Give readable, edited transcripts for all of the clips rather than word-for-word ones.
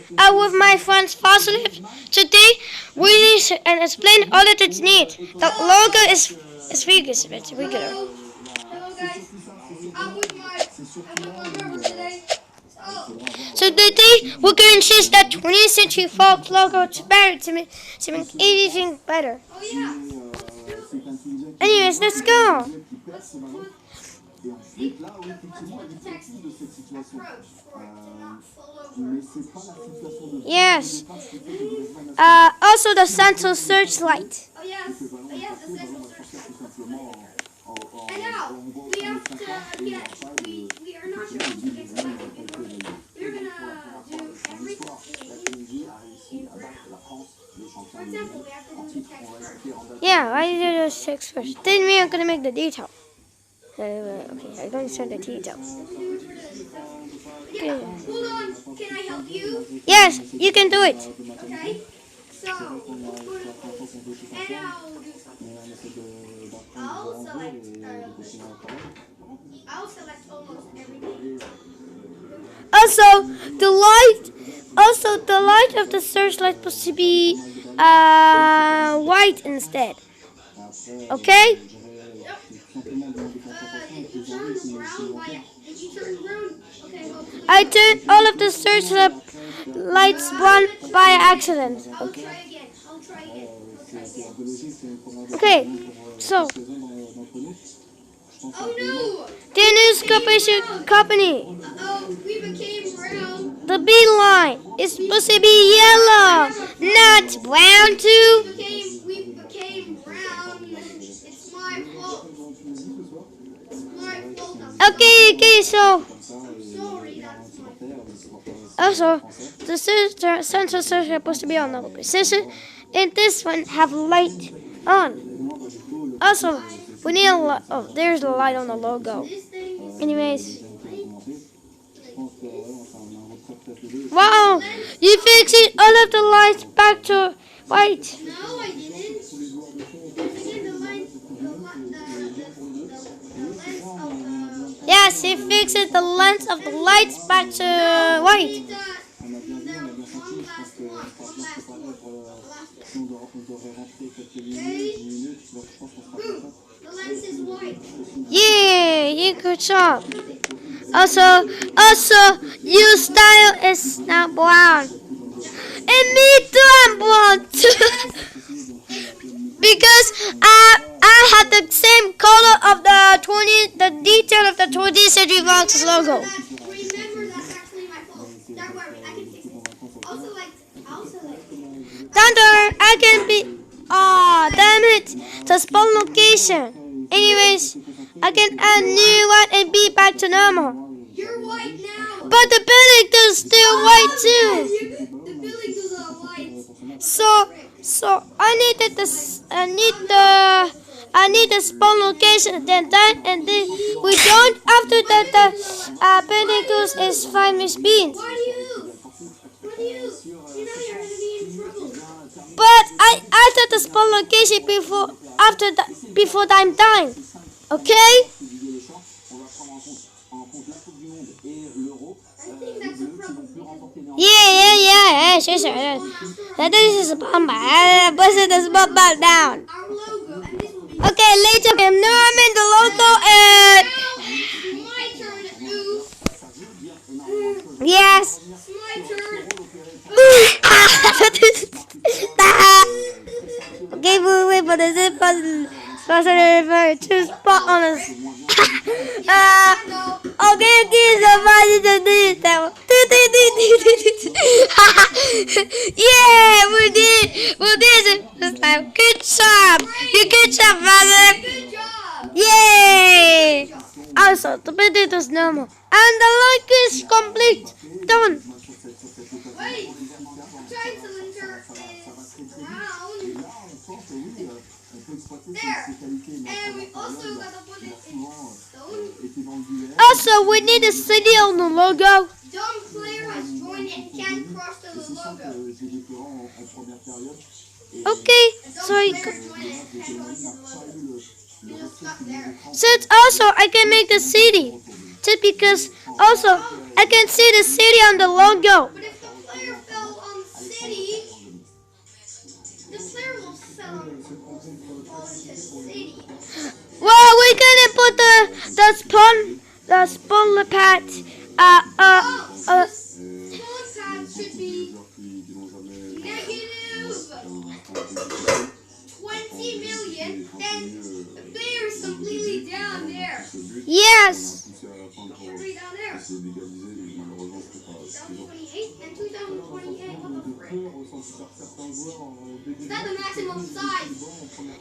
with my friends Fossil. Today we and explain all that it needs. The logo is regular. It's regular. Hello guys. I'm with my brother today. So today we're going to choose that 20th Century Fox logo to make everything better. Oh yeah. Anyways, let's go. Let's put the text approach for it to not fall over. Yes. Also the central searchlight. Oh yes. Oh yes, the central searchlight. And now we have to we are not sure what to explain. We're gonna do everything. For example, we have to do the text first. Yeah, I did the text first. Then we are gonna make the detail. Okay, I'm going to send the details. Yeah, hold on. Can I help you? Yes, you can do it. Okay. So we'll put it, and I'll do something. I'll select almost everything. Also the light of the searchlight supposed to be white instead. Okay? Yep. You turned brown white. Did you turn brown? Okay, hold on. I turned all of the searchlights brown by accident. I'll try again. I'll try again. Okay, so Oh no! the news company. Uh-oh, we became brown. The B line is supposed to be yellow, not brown too. We became brown. It's my fault. It's my fault. Okay, so Sorry, that's my fault. also the central search is supposed to be on the position, and this one have light on. Also, we need a light. Oh, there's the light on the logo. This thing. Anyways. Wow, you fixed all of the lights back to white. No, I didn't. Again, the lens of Yes, you fixed the lens of the lights back to white. The lens is white. Yeah, you good job. Also, your style is now brown. And me too, I'm brown too. Because I had the same color of the detail of the 20th Century Fox logo. Remember, that's actually my fault. Don't worry, I can fix it. Also, Thunder, I can be. Oh, damn it! The spawn location. Anyways, I can add new one and be back to normal. you're white now. But the building is still white too. The buildings are white. So I need the spawn location. Then we don't. After that the building is fine with beans. Why do you? You know you're gonna be in trouble. But I added the spawn location before I'm done. Okay? I think that's a problem. Yeah. Sure. That is a bomb. I busted the spot back down. Our logo, and this will be Okay, later. Now I'm in the logo and my turn. Oof. yes. It's my turn. Okay, wait for the zip button. Two spot on us. Okay, somebody to do that. Yeah, we did it. Just like, good job. Good job, brother. Good job. Yay. Also, the potato is normal. And the look is complete. Done. Wait. Giant cylinder is round. There. And we also got to put it in stone. Also, we need a city on the logo. Dumb player has joined and can't cross to the logo. Okay, so Dumb player joined and can't cross to the logo. You're stuck there. since also I can make the city. Just because also I can see the city on the logo. But if the player fell Well, we're gonna put the spawn pad. Should be negative 20 million, and the players completely down there. Yes. Three down there. 2028 and 2028. What the frick? Is that the maximum size?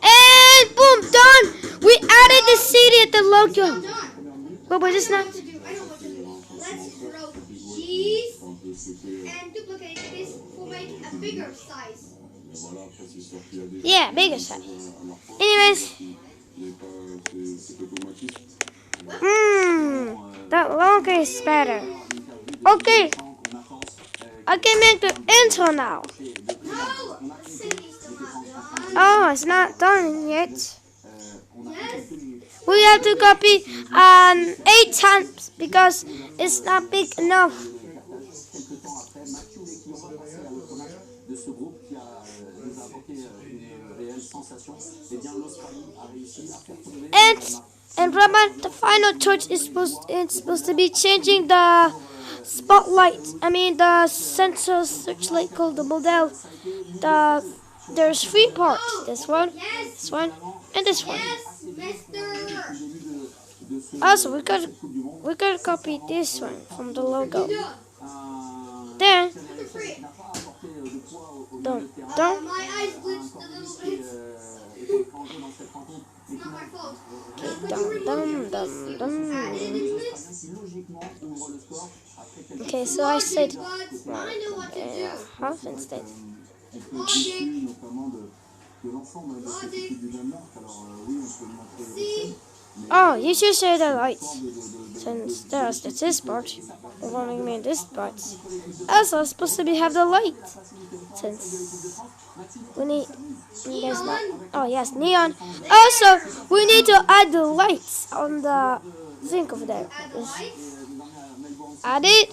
And boom, done. We added the city at the logo. I'm done. But we're just not. I know what to do. Let's grow cheese and duplicate this for make a bigger size. Yeah, bigger size. Anyways. That logo is better. Okay. I can make the intro now. No! The city's still not done. Oh, it's not done yet. Yes? We have to copy 8 times because it's not big enough. And Robert, the final touch is supposed to be changing the spotlight. I mean the sensor searchlight called the model. There's 3 parts. This one, and this one. Yes, mister! Also, we could copy this one from the logo. Then, done. My eyes glitched a little bit. It's not my fault. Okay, so I said I know what to do. half instead. Logic. See? Oh, you should say the lights. Since there's this part, we're going to mean this part. Also, it's supposed to have the light. Since we need. There's not. Oh yes, neon. Also, we need to add the lights on the thing over there. Add the lights. Add it.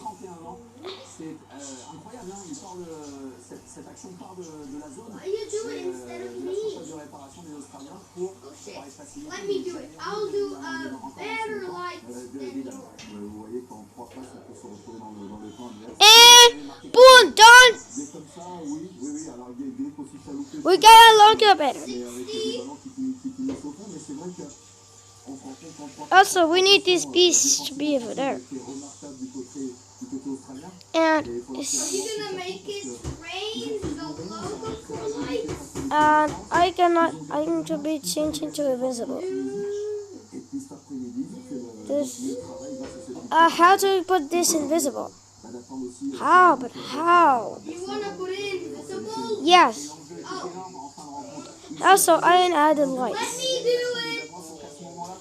Why you do it instead of me? Oh shit. Let me do it. I'll do a better light than yours. And boom, done. We gotta look up better. 60. Also, we need this piece to be over there. And Are you gonna make it rain the logo for lights? I need to be changing to invisible. This. How do we put this invisible? How? But how? You wanna put it invisible? Yes. Oh. Also, I added lights. Let me do it.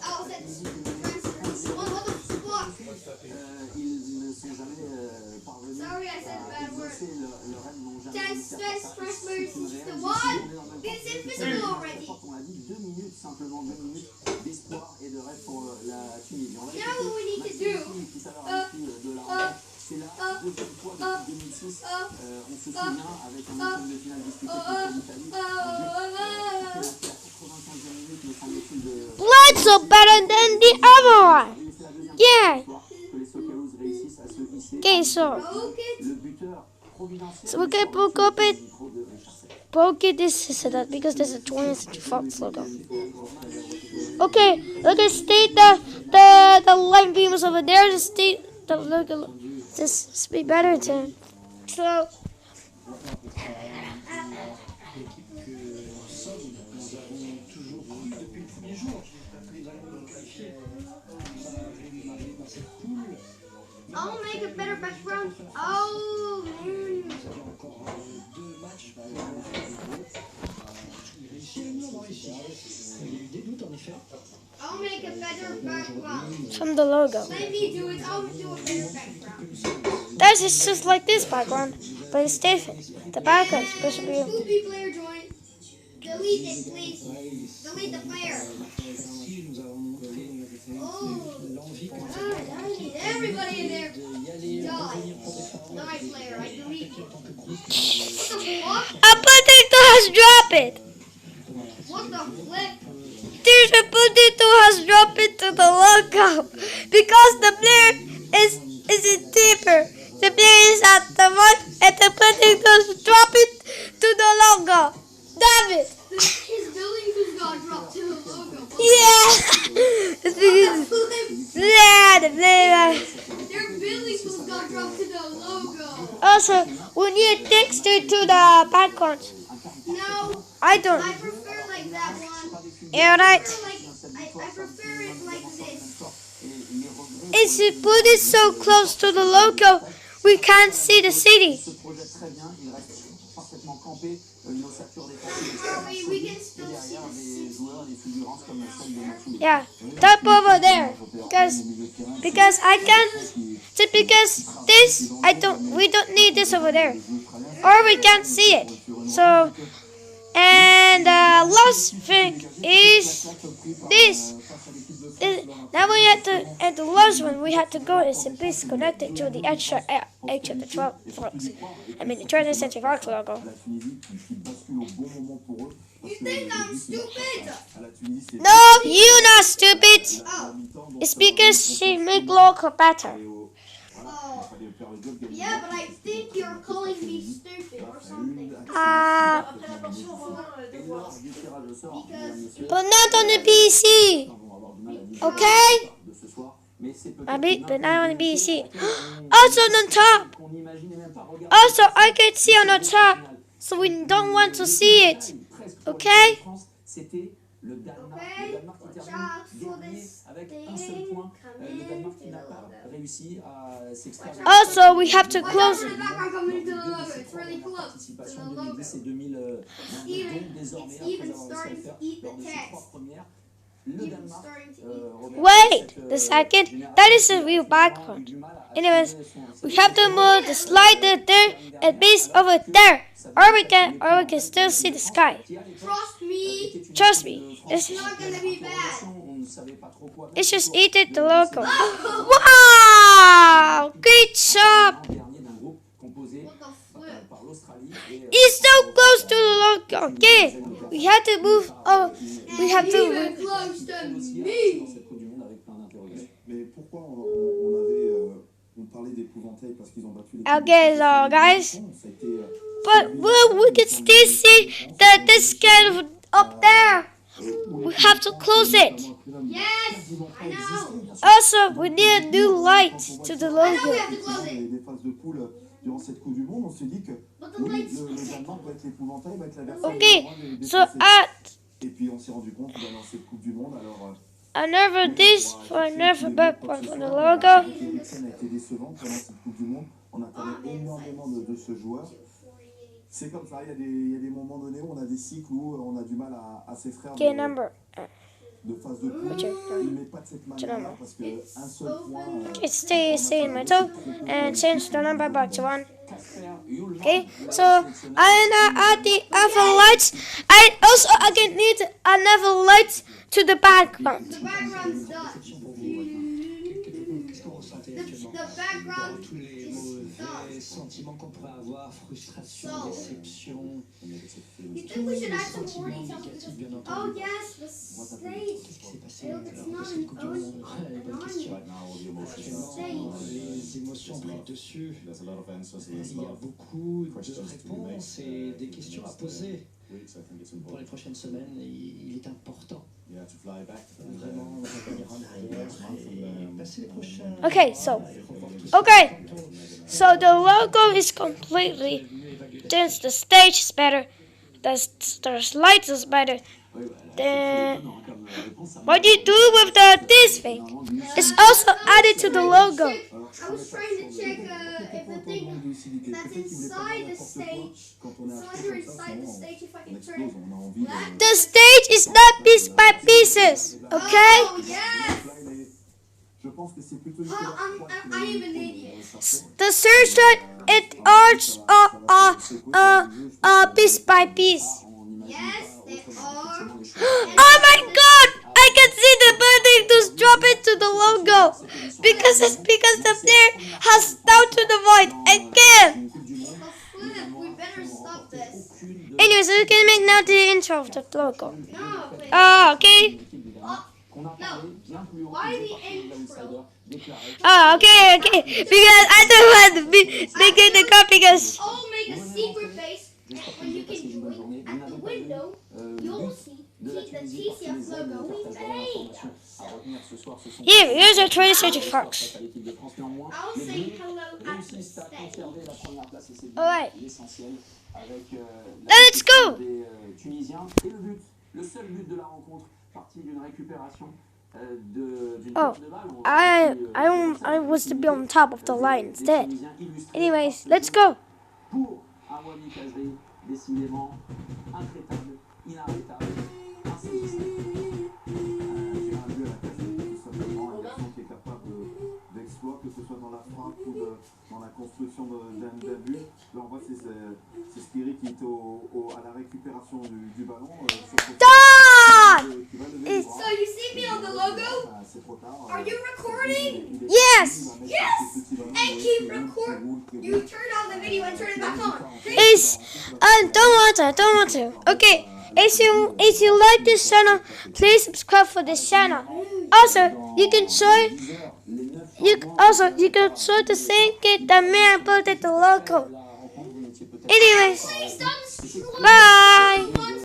Oh, that's what the fuck? Sorry, I said a bad word. Test, fresh mercy. The one? It's invisible already. Now what we need to do? Lights are better than the other one. Yeah. Okay, so we can poke it this is that because there's a 20th Century Fox logo. Okay, state the light beams over there. Just state the logo. This be better to. So. I'll make a better background. Oh man. I'll make a better background. From the logo. Let me do it. I'll do a better background. That is just like this background, but it's different. The background is supposed to be. Spoopy player join. Delete it, please. Delete the player. Oh, God, I need everybody in there. Die, player. I delete you. What the fuck? I'm putting the drop it. the potato has dropped into the logo because the player is deeper. The player is at the one and the potatoes drop it to the logo. Damn it! His building just got dropped to the logo. Yeah! It's because, yeah, the player. Their building just got dropped to the logo. Also, we need texture to the background. No, I don't. I prefer like that one. Yeah, right. I prefer it like this. If you put it so close to the logo, we can't see the city. We can still see the city. Yeah, top over there. Because I can. Just because this, we don't need this over there, or we can't see it. So, and the last thing is this. Now we have to, and the last one we have to go is the piece connected to the extra edge of the Fox. I mean the 20th Century Fox logo. You think I'm stupid? No, you're not stupid. Oh, It's because she make local better. oh. Yeah, but I think you're calling me stupid or something. But not on the PC. Okay? But not on the PC. Also on top. Also, I can see on the top. So we don't want to see it. Okay? Okay, watch out for this thing coming into the logo. Also, we have to Watch out close for it. the background coming into the logo. It's really close to the logo. It's even starting to eat the text. Even starting to eat. Wait the second. That is the real background. Anyways, we have to move the slider there and base over there. Or we can still see the sky. Trust me, Trust me. it's not gonna be bad. It's just eat it the logo. Wow! Great job! What the flip? It's so close to the logo. Okay, we have to move. Oh, we have to. Even close to me. Mais pourquoi on parlait d'épouvantail parce qu'ils ont battu les Okay, so guys, ça a été, but we can still see that this kind of up there. We have to close it. Yes, I know. Also, we need a new light to the I know we logo. have to close it. des phases de poule durant cette Coupe du Monde, on s'est dit que But the oui, lights. le Danemark va être l'épouvantail, va être la version Okay, numéro un des so Français. Et puis on s'est rendu compte que dans cette Coupe du Monde, alors another this for another background for the logo. Eriksen a été décevant pendant cette Coupe du Monde. On attendait énormément de ce joueur. C'est comme ça, il y a des moments donnés où on a des cycles où on a du mal à s'extraire Okay, number. de phase de poule. Which are- Il met pas de cette manière parce qu'un seul point. It stays in middle and change the number back to 1. Okay, so I add the other lights. I also again need another light to the background. The background's done. Qu'est-ce qu'on ressentait The actuellement background Tous les is mauvais done. sentiments qu'on pourrait avoir, frustration, So. déception, You think we should add some warning sounds négatifs, because, bien oh entendu. yes, the stage. Qu'est-ce qui s'est passé It's alors not que cette Coupe du an Monde Bonne question. Actuellement, Les émotions prennent le dessus. Il y a beaucoup de réponses et des questions à poser pour les prochaines semaines. Et il est important vraiment de revenir en arrière et passer les prochains. Okay, so et revoir tout ça. okay, so the logo is completely changed. The stage is better. The lights is better. Then what do you do with this thing? It's also added to the logo. I was trying to check if the thing that's inside the stage, cylinder inside the stage, if I can turn it. The stage is not piece by pieces. Okay. Oh yes. Je pense que c'est plutôt une I'm even an idiot. The search it are piece by piece. Yes, they are. Oh my god! I can see the building just drop into the logo because the player has down to the void again. Flip, we better stop this. Anyways, we can make now the intro of the logo. No, wait. Okay. également qu'on a parlé bien plus haut Why que the les intro? outsiders déclarés. Oh, okay. Because I don't want to be making the car because. I'll make a secret base, and when you can join at the window, you'll see De la the Tunisie, parce que TCF les aides logo. nous partagent l'information à retenir ce soir. Ce sont Here's a 20 Fox. face à l'équipe de France. Néanmoins, I'll les say Bleus hello at the réussissent à stage. conserver la première place et c'est Alright. l'essentiel avec Let's go. des Tunisiens. Et le but, le seul but de la rencontre, parti d'une récupération d'une Oh, perte de balle. I was to be on top of the line instead. Anyways, let's go. Pour un Wami Kazri, décidément intraitable, inarrêtable, insaisissable. J'ai un jeu à la Kazri, tout simplement, un garçon qui est capable d'exploits, que ce soit dans la frappe ou dans la construction d'un but. Là, on voit c'est Skiri qui est à la récupération du ballon. Qui va lever les bras. So you see me on the logo? C'est trop tard. Are you recording? Yes. Yes! And keep record. You turn on the video and turn it back on. It's don't want to. Okay. If you like this channel, please subscribe for this channel. Also, you can join. You can join the same game that me and put at the logo. Anyways, Stop. bye.